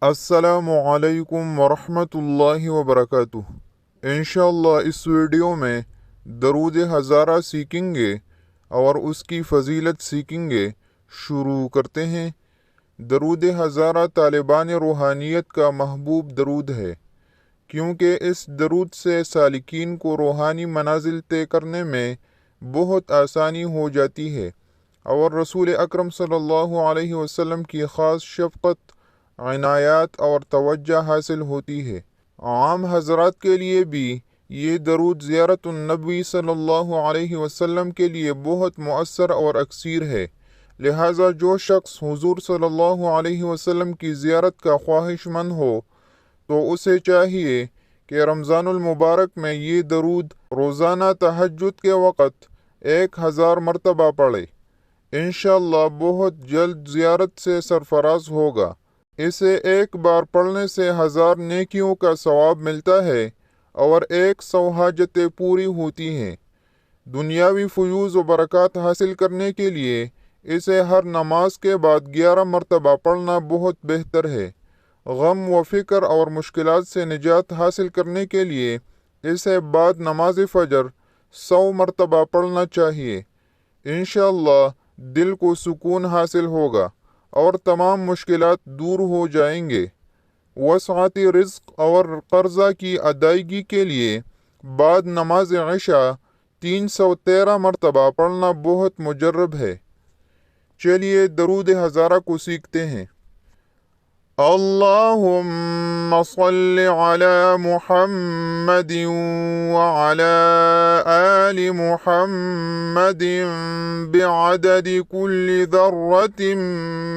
السلام علیکم ورحمۃ اللہ وبرکاتہ۔ انشاءاللہ اس ویڈیو میں درود ہزارہ سیکھیں گے اور اس کی فضیلت سیکھیں گے۔ شروع کرتے ہیں۔ درود ہزارہ طالبان روحانیت کا محبوب درود ہے، کیونکہ اس درود سے سالکین کو روحانی منازل طے کرنے میں بہت آسانی ہو جاتی ہے اور رسول اکرم صلی اللہ علیہ وسلم کی خاص شفقت، عنایات اور توجہ حاصل ہوتی ہے۔ عام حضرات کے لیے بھی یہ درود زیارت النبی صلی اللہ علیہ وسلم کے لیے بہت مؤثر اور اکثیر ہے، لہٰذا جو شخص حضور صلی اللہ علیہ وسلم کی زیارت کا خواہش مند ہو تو اسے چاہیے کہ رمضان المبارک میں یہ درود روزانہ تہجد کے وقت 1000 مرتبہ پڑھے۔ انشاءاللہ بہت جلد زیارت سے سرفراز ہوگا۔ اسے ایک بار پڑھنے سے 1000 نیکیوں کا ثواب ملتا ہے اور 100 حاجتیں پوری ہوتی ہیں۔ دنیاوی فیوز و برکات حاصل کرنے کے لیے اسے ہر نماز کے بعد 11 مرتبہ پڑھنا بہت بہتر ہے۔ غم و فکر اور مشکلات سے نجات حاصل کرنے کے لیے اسے بعد نماز فجر 100 مرتبہ پڑھنا چاہیے۔ انشاءاللہ دل کو سکون حاصل ہوگا اور تمام مشکلات دور ہو جائیں گے۔ وسعت رزق اور قرضہ کی ادائیگی کے لیے بعد نماز عشاء 313 مرتبہ پڑھنا بہت مجرب ہے۔ چلیے درود ہزارہ کو سیکھتے ہیں۔ اللہم صل علی محمد وعلی آل محمد بعدد کل ذرۃ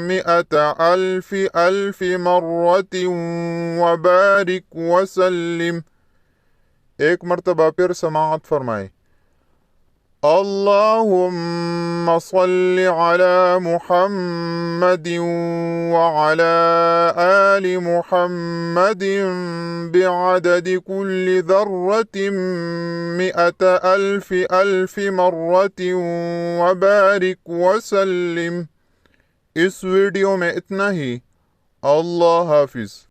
100,000 مرۃ وبارک وسلم۔ ایک مرتبہ پھر سماعت فرمائیں۔ اللہم صل علی محمد وعلی آل محمد بعدد کل ذرۃ 100,000 مرۃ وبارک وسلم۔ اس ویڈیو میں اتنا ہی۔ اللہ حافظ۔